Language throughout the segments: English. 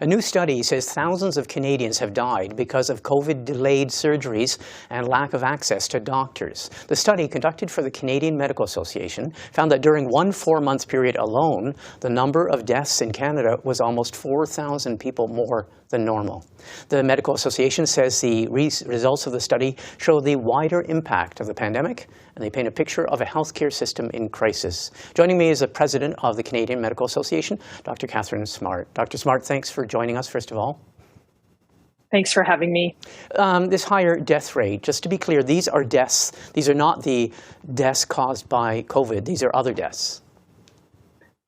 A new study says thousands of Canadians have died because of COVID-delayed surgeries and lack of access to doctors. The study, conducted for the Canadian Medical Association, found that during one 4-month period alone, the number of deaths in Canada was almost 4,000 people more than normal. The Medical Association says the results of the study show the wider impact of the pandemic, and they paint a picture of a healthcare system in crisis. Joining me is the president of the Canadian Medical Association, Dr. Katherine Smart. Dr. Smart, thanks for joining us, first of all. Thanks for having me. This higher death rate, just to be clear, these are deaths. These are not the deaths caused by COVID. These are other deaths.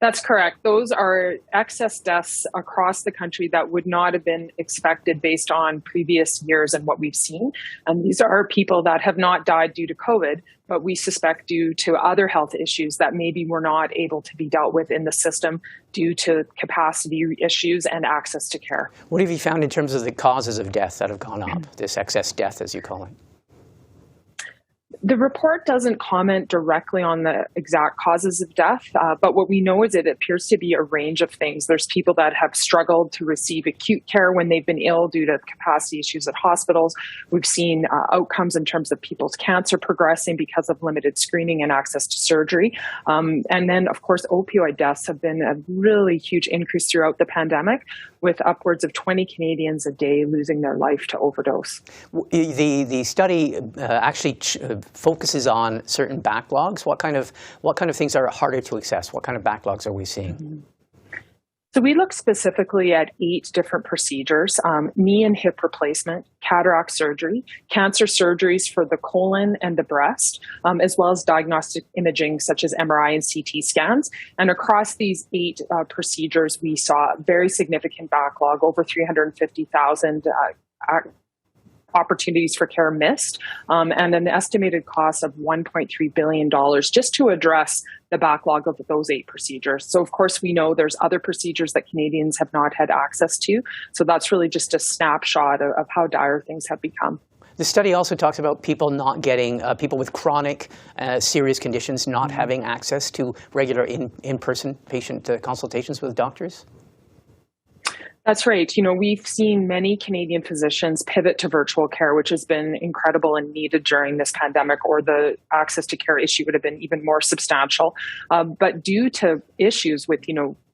That's correct. Those are excess deaths across the country that would not have been expected based on previous years and what we've seen. And these are people that have not died due to COVID, but we suspect due to other health issues that maybe were not able to be dealt with in the system due to capacity issues and access to care. What have you found in terms of the causes of death that have gone up, this excess death, as you call it? The report doesn't comment directly on the exact causes of death, but what we know is it appears to be a range of things. There's people that have struggled to receive acute care when they've been ill due to capacity issues at hospitals. We've seen outcomes in terms of people's cancer progressing because of limited screening and access to surgery. And then, of course, opioid deaths have been a really huge increase throughout the pandemic, with upwards of 20 Canadians a day losing their life to overdose. The study actually focuses on certain backlogs. What kind of things are harder to access? What kind of backlogs are we seeing? So we look specifically at 8 different procedures: knee and hip replacement, cataract surgery, cancer surgeries for the colon and the breast, as well as diagnostic imaging such as MRI and CT scans. And across these 8 procedures, we saw a very significant backlog, over 350,000 opportunities for care missed, and an estimated cost of $1.3 billion just to address the backlog of those 8 procedures. So of course we know there's other procedures that Canadians have not had access to. So that's really just a snapshot of how dire things have become. The study also talks about people not getting, people with chronic serious conditions not having access to regular in-person patient consultations with doctors. That's right. You know, we've seen many Canadian physicians pivot to virtual care, which has been incredible and needed during this pandemic, or the access to care issue would have been even more substantial. But due to issues with,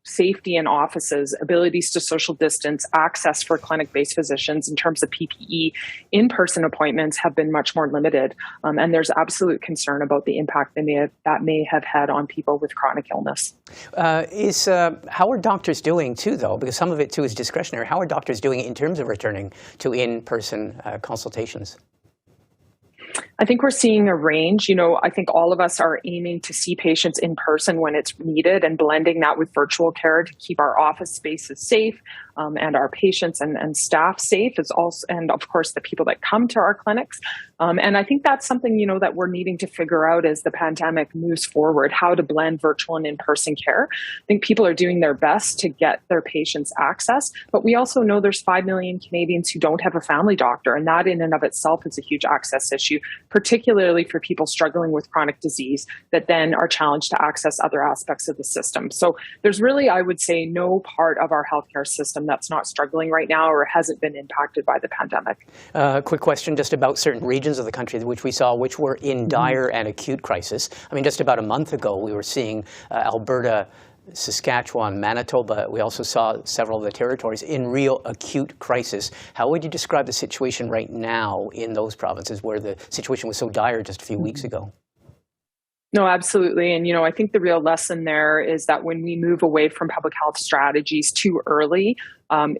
safety in offices, abilities to social distance, access for clinic-based physicians in terms of PPE, in-person appointments have been much more limited. And there's absolute concern about the impact that may have had on people with chronic illness. How are doctors doing too, though? Because some of it too is discretionary. How are doctors doing in terms of returning to in-person consultations? I think we're seeing a range. I think all of us are aiming to see patients in person when it's needed, and blending that with virtual care to keep our office spaces safe and our patients and staff safe, and of course the people that come to our clinics. And I think that's something, that we're needing to figure out as the pandemic moves forward, how to blend virtual and in-person care. I think people are doing their best to get their patients access, but we also know there's 5 million Canadians who don't have a family doctor, and that in and of itself is a huge access issue, particularly for people struggling with chronic disease that then are challenged to access other aspects of the system. So there's really, I would say, no part of our healthcare system that's not struggling right now or hasn't been impacted by the pandemic. Quick question just about certain regions of the country which were in dire and acute crisis. I mean, just about a month ago, we were seeing Alberta, Saskatchewan, Manitoba. We also saw several of the territories in real acute crisis. How would you describe the situation right now in those provinces where the situation was so dire just a few weeks ago? No, absolutely. And, I think the real lesson there is that when we move away from public health strategies too early,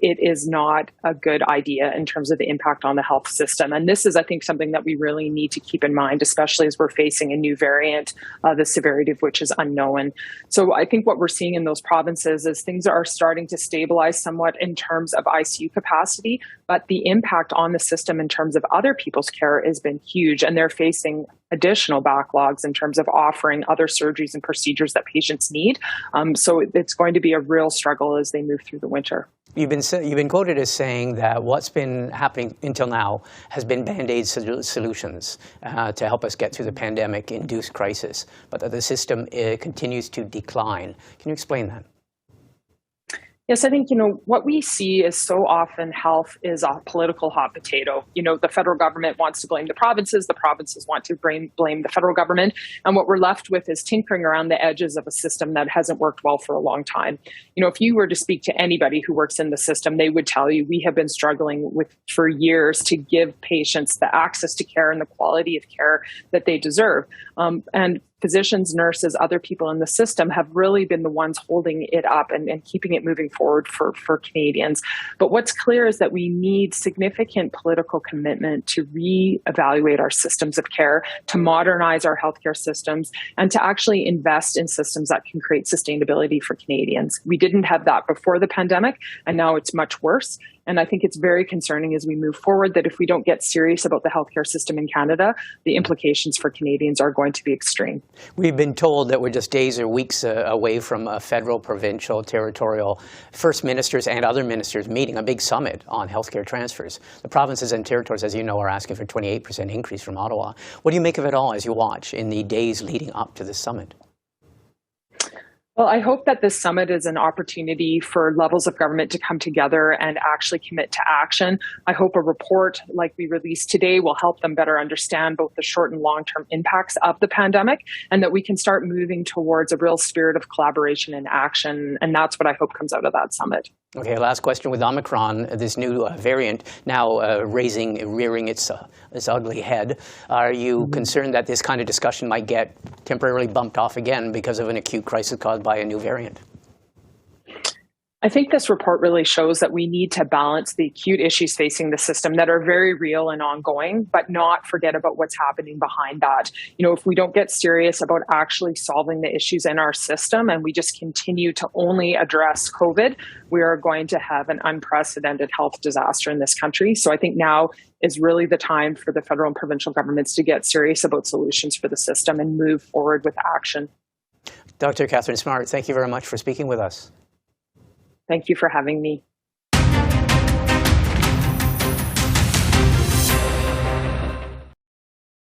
it is not a good idea in terms of the impact on the health system. And this is, I think, something that we really need to keep in mind, especially as we're facing a new variant, the severity of which is unknown. So I think what we're seeing in those provinces is things are starting to stabilize somewhat in terms of ICU capacity, but the impact on the system in terms of other people's care has been huge, and they're facing additional backlogs in terms of offering other surgeries and procedures that patients need. So it's going to be a real struggle as they move through the winter. You've been quoted as saying that what's been happening until now has been Band-Aid solutions to help us get through the pandemic-induced crisis, but that the system continues to decline. Can you explain that? Yes, I think, what we see is so often health is a political hot potato. The federal government wants to blame the provinces want to blame the federal government. And what we're left with is tinkering around the edges of a system that hasn't worked well for a long time. If you were to speak to anybody who works in the system, they would tell you we have been struggling for years to give patients the access to care and the quality of care that they deserve. And physicians, nurses, other people in the system have really been the ones holding it up and keeping it moving forward for Canadians. But what's clear is that we need significant political commitment to reevaluate our systems of care, to modernize our healthcare systems, and to actually invest in systems that can create sustainability for Canadians. We didn't have that before the pandemic, and now it's much worse. And I think it's very concerning as we move forward that if we don't get serious about the healthcare system in Canada, the implications for Canadians are going to be extreme. We've been told that we're just days or weeks away from a federal, provincial, territorial first ministers and other ministers meeting a big summit on healthcare transfers. The provinces and territories, as you know, are asking for a 28% increase from Ottawa. What do you make of it all as you watch in the days leading up to this summit? Well, I hope that this summit is an opportunity for levels of government to come together and actually commit to action. I hope a report like we released today will help them better understand both the short and long-term impacts of the pandemic, and that we can start moving towards a real spirit of collaboration and action. And that's what I hope comes out of that summit. Okay, last question. With Omicron, this new variant now rearing its ugly head, are you concerned that this kind of discussion might get temporarily bumped off again because of an acute crisis caused by a new variant? I think this report really shows that we need to balance the acute issues facing the system that are very real and ongoing, but not forget about what's happening behind that. If we don't get serious about actually solving the issues in our system and we just continue to only address COVID, we are going to have an unprecedented health disaster in this country. So I think now is really the time for the federal and provincial governments to get serious about solutions for the system and move forward with action. Dr. Katherine Smart, thank you very much for speaking with us. Thank you for having me.